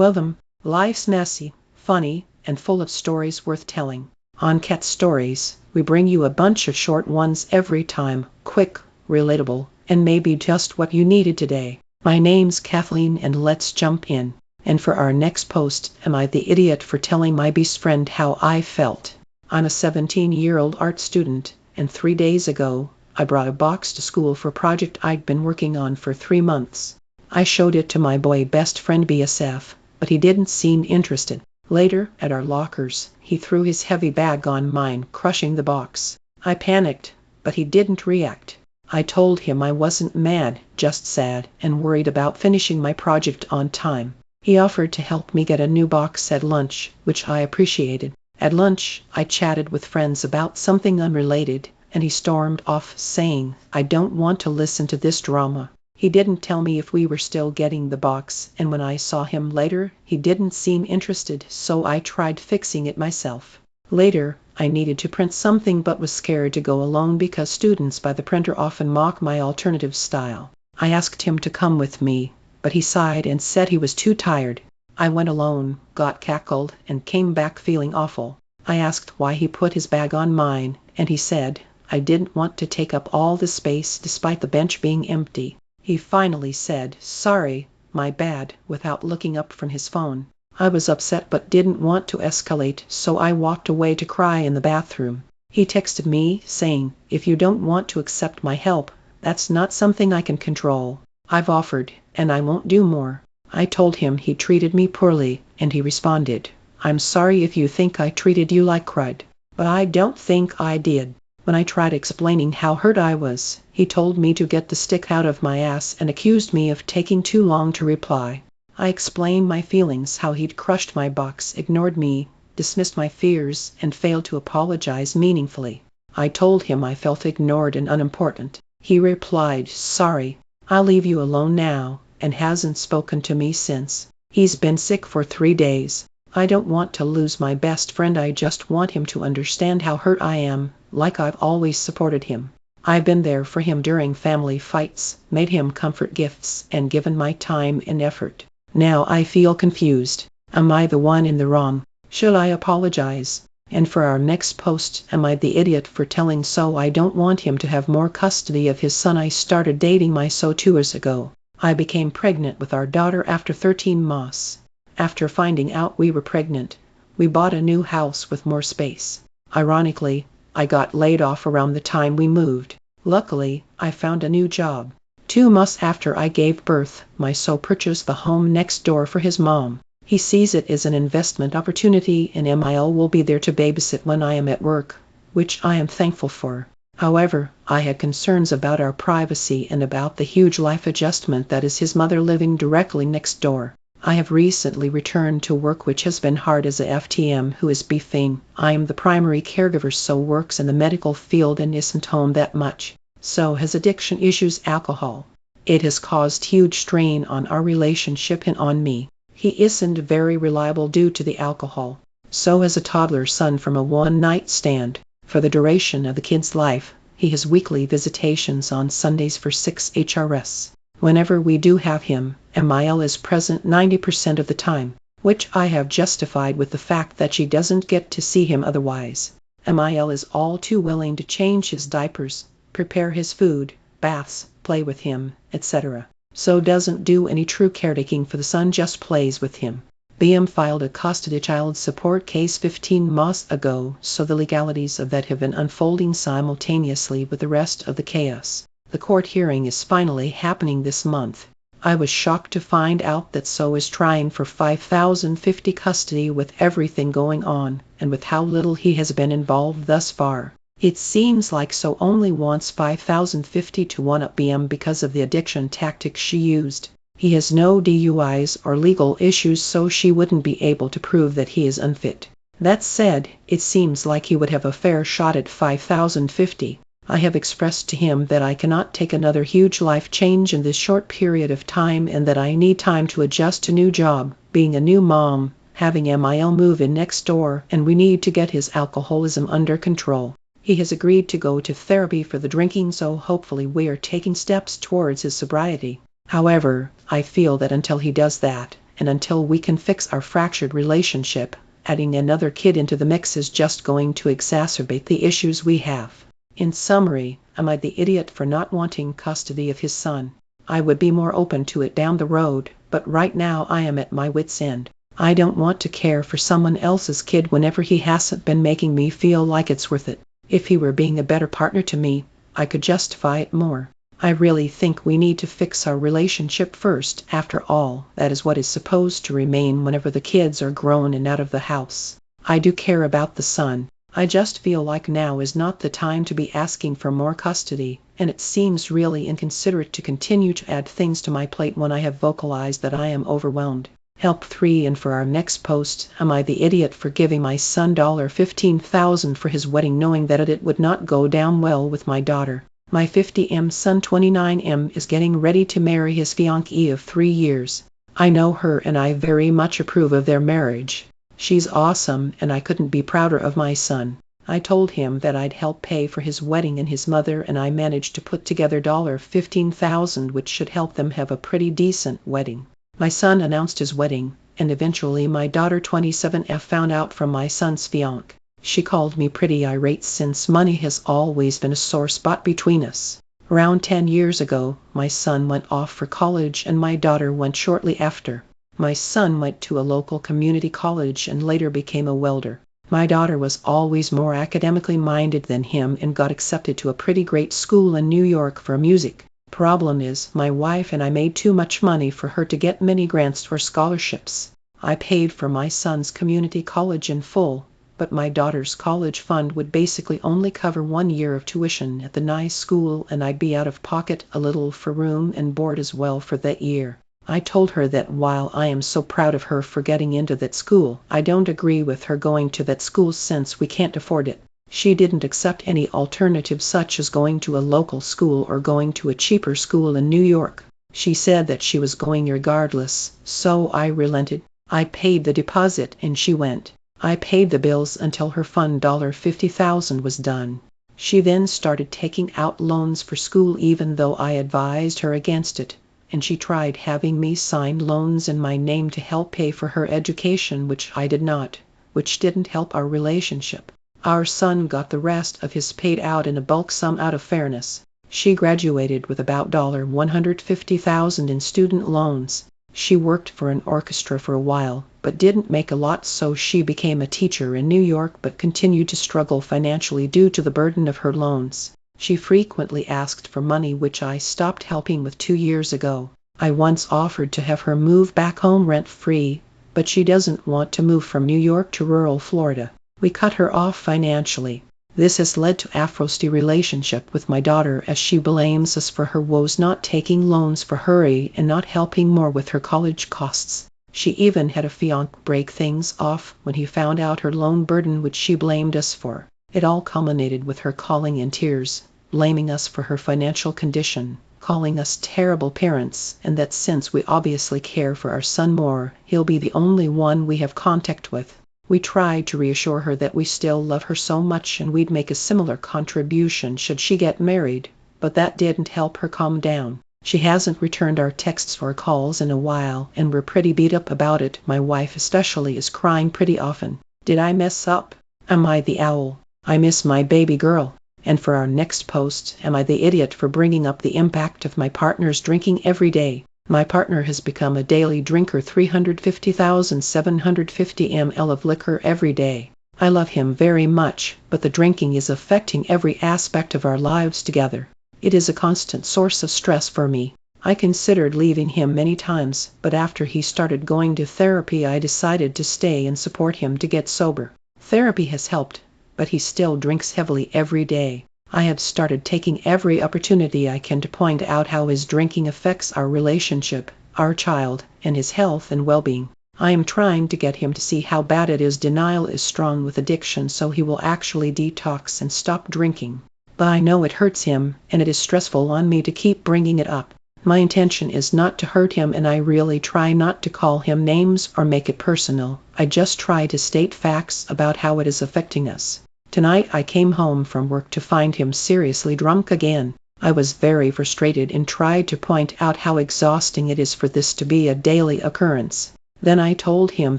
Welcome. Life's messy, funny, and full of stories worth telling. On Cat Stories, we bring you a bunch of short ones every time, quick, relatable, and maybe just what you needed today. My name's Kathleen and let's jump in. And for our next post, am I the idiot for telling my best friend how I felt? I'm a 17-year-old art student, and 3 days ago, I brought a box to school for a project I'd been working on for 3 months. I showed it to my boy best friend BSF, but he didn't seem interested. Later, at our lockers, he threw his heavy bag on mine, crushing the box. I panicked, but he didn't react. I told him I wasn't mad, just sad and worried about finishing my project on time. He offered to help me get a new box at lunch, which I appreciated. At lunch, I chatted with friends about something unrelated, and he stormed off saying, "I don't want to listen to this drama." He didn't tell me if we were still getting the box, and when I saw him later, he didn't seem interested, so I tried fixing it myself. Later, I needed to print something but was scared to go alone because students by the printer often mock my alternative style. I asked him to come with me, but he sighed and said he was too tired. I went alone, got cackled, and came back feeling awful. I asked why he put his bag on mine, and he said, "I didn't want to take up all the space despite the bench being empty." He finally said, "Sorry, my bad," without looking up from his phone. I was upset but didn't want to escalate, so I walked away to cry in the bathroom. He texted me, saying, "If you don't want to accept my help, that's not something I can control. I've offered, and I won't do more." I told him he treated me poorly, and he responded, "I'm sorry if you think I treated you like crud, but I don't think I did." When I tried explaining how hurt I was, he told me to get the stick out of my ass and accused me of taking too long to reply. I explained my feelings, how he'd crushed my box, ignored me, dismissed my fears, and failed to apologize meaningfully. I told him I felt ignored and unimportant. He replied, "Sorry, I'll leave you alone now," and hasn't spoken to me since. He's been sick for 3 days. I don't want to lose my best friend, I just want him to understand how hurt I am, like I've always supported him. I've been there for him during family fights, made him comfort gifts, and given my time and effort. Now I feel confused. Am I the one in the wrong? Should I apologize? And for our next post, am I the idiot for telling so I don't want him to have more custody of his son? I started dating my so 2 years ago. I became pregnant with our daughter after 13 months. After finding out we were pregnant, we bought a new house with more space. Ironically, I got laid off around the time we moved. Luckily, I found a new job. 2 months after I gave birth, my son purchased the home next door for his mom. He sees it as an investment opportunity, and MIL will be there to babysit when I am at work, which I am thankful for. However, I had concerns about our privacy and about the huge life adjustment that is his mother living directly next door. I have recently returned to work, which has been hard as a FTM who is beefing. I am the primary caregiver, so works in the medical field and isn't home that much. So has addiction issues, alcohol. It has caused huge strain on our relationship and on me. He isn't very reliable due to the alcohol. So has a toddler son from a one-night stand. For the duration of the kid's life, he has weekly visitations on Sundays for 6 HRS. Whenever we do have him, MIL is present 90% of the time, which I have justified with the fact that she doesn't get to see him otherwise. MIL is all too willing to change his diapers, prepare his food, baths, play with him, etc. So doesn't do any true caretaking for the son, just plays with him. BM filed a custody child support case 15 months ago, so the legalities of that have been unfolding simultaneously with the rest of the chaos. The court hearing is finally happening this month. I was shocked to find out that So is trying for $5,050 custody with everything going on, and with how little he has been involved thus far. It seems like So only wants $5,050 to one-up BM because of the addiction tactics she used. He has no DUIs or legal issues, so she wouldn't be able to prove that he is unfit. That said, it seems like he would have a fair shot at $5,050. I have expressed to him that I cannot take another huge life change in this short period of time, and that I need time to adjust to new job, being a new mom, having MIL move in next door, and we need to get his alcoholism under control. He has agreed to go to therapy for the drinking, so hopefully we are taking steps towards his sobriety. However, I feel that until he does that, and until we can fix our fractured relationship, adding another kid into the mix is just going to exacerbate the issues we have. In summary, am I the idiot for not wanting custody of his son? I would be more open to it down the road, but right now I am at my wit's end. I don't want to care for someone else's kid whenever he hasn't been making me feel like it's worth it. If he were being a better partner to me, I could justify it more. I really think we need to fix our relationship first. After all, that is what is supposed to remain whenever the kids are grown and out of the house. I do care about the son. I just feel like now is not the time to be asking for more custody, and it seems really inconsiderate to continue to add things to my plate when I have vocalized that I am overwhelmed. Help 3. And for our next post, am I the idiot for giving my son $15,000 for his wedding knowing that it would not go down well with my daughter? My 50M son 29M is getting ready to marry his fiancée of 3 years. I know her and I very much approve of their marriage. She's awesome and I couldn't be prouder of my son. I told him that I'd help pay for his wedding and his mother, and I managed to put together $15,000 which should help them have a pretty decent wedding. My son announced his wedding, and eventually my daughter 27F found out from my son's fiancée. She called me pretty irate since money has always been a sore spot between us. Around 10 years ago, my son went off for college and my daughter went shortly after. My son went to a local community college and later became a welder. My daughter was always more academically minded than him and got accepted to a pretty great school in New York for music. Problem is, my wife and I made too much money for her to get many grants or scholarships. I paid for my son's community college in full, but my daughter's college fund would basically only cover 1 year of tuition at the nice school, and I'd be out of pocket a little for room and board as well for that year. I told her that while I am so proud of her for getting into that school, I don't agree with her going to that school since we can't afford it. She didn't accept any alternatives such as going to a local school or going to a cheaper school in New York. She said that she was going regardless, so I relented. I paid the deposit and she went. I paid the bills until her fund $50,000 was done. She then started taking out loans for school even though I advised her against it, and she tried having me sign loans in my name to help pay for her education, which I did not, which didn't help our relationship. Our son got the rest of his paid out in a bulk sum out of fairness. She graduated with about $150,000 in student loans. She worked for an orchestra for a while, but didn't make a lot, so she became a teacher in New York but continued to struggle financially due to the burden of her loans. She frequently asked for money, which I stopped helping with 2 years ago. I once offered to have her move back home rent-free, but she doesn't want to move from New York to rural Florida. We cut her off financially. This has led to a frosty relationship with my daughter as she blames us for her woes not taking loans for her and not helping more with her college costs. She even had a fiancé break things off when he found out her loan burden, which she blamed us for. It all culminated with her calling in tears, blaming us for her financial condition, calling us terrible parents, and that since we obviously care for our son more, he'll be the only one we have contact with. We tried to reassure her that we still love her so much and we'd make a similar contribution should she get married, but that didn't help her calm down. She hasn't returned our texts or calls in a while, and we're pretty beat up about it. My wife especially is crying pretty often. Did I mess up? Am I the owl? I miss my baby girl. And for our next post, am I the idiot for bringing up the impact of my partner's drinking every day? My partner has become a daily drinker, 350,750 ml of liquor every day. I love him very much, but the drinking is affecting every aspect of our lives together. It is a constant source of stress for me. I considered leaving him many times, but after he started going to therapy, I decided to stay and support him to get sober. Therapy has helped, but he still drinks heavily every day. I have started taking every opportunity I can to point out how his drinking affects our relationship, our child, and his health and well-being. I am trying to get him to see how bad it is. Denial is strong with addiction, so he will actually detox and stop drinking. But I know it hurts him, and it is stressful on me to keep bringing it up. My intention is not to hurt him, and I really try not to call him names or make it personal. I just try to state facts about how it is affecting us. Tonight I came home from work to find him seriously drunk again. I was very frustrated and tried to point out how exhausting it is for this to be a daily occurrence. Then I told him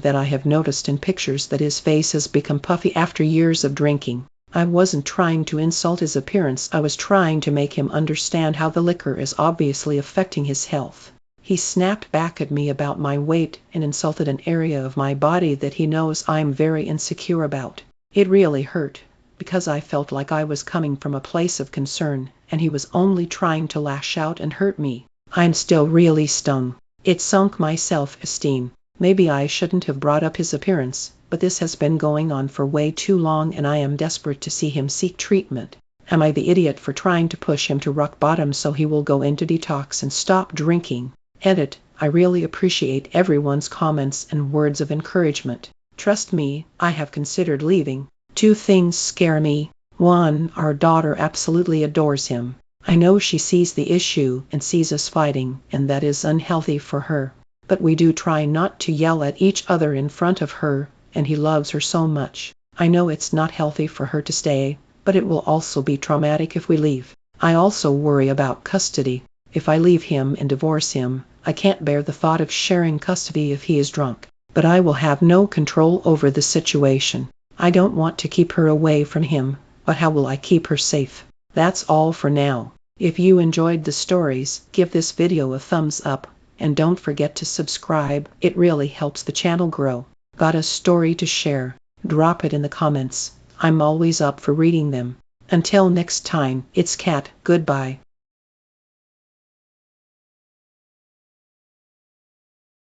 that I have noticed in pictures that his face has become puffy after years of drinking. I wasn't trying to insult his appearance, I was trying to make him understand how the liquor is obviously affecting his health. He snapped back at me about my weight and insulted an area of my body that he knows I'm very insecure about. It really hurt, because I felt like I was coming from a place of concern, and he was only trying to lash out and hurt me. I'm still really stung. It sunk my self-esteem. Maybe I shouldn't have brought up his appearance, but this has been going on for way too long and I am desperate to see him seek treatment. Am I the idiot for trying to push him to rock bottom so he will go into detox and stop drinking? Edit. I really appreciate everyone's comments and words of encouragement. Trust me, I have considered leaving. 2 things scare me. 1. Our daughter absolutely adores him. I know she sees the issue and sees us fighting, and that is unhealthy for her. But we do try not to yell at each other in front of her, and he loves her so much. I know it's not healthy for her to stay, but it will also be traumatic if we leave. I also worry about custody. If I leave him and divorce him, I can't bear the thought of sharing custody if he is drunk. But I will have no control over the situation. I don't want to keep her away from him, but how will I keep her safe? That's all for now. If you enjoyed the stories, give this video a thumbs up. And don't forget to subscribe, it really helps the channel grow. Got a story to share? Drop it in the comments. I'm always up for reading them. Until next time, it's Kat, goodbye.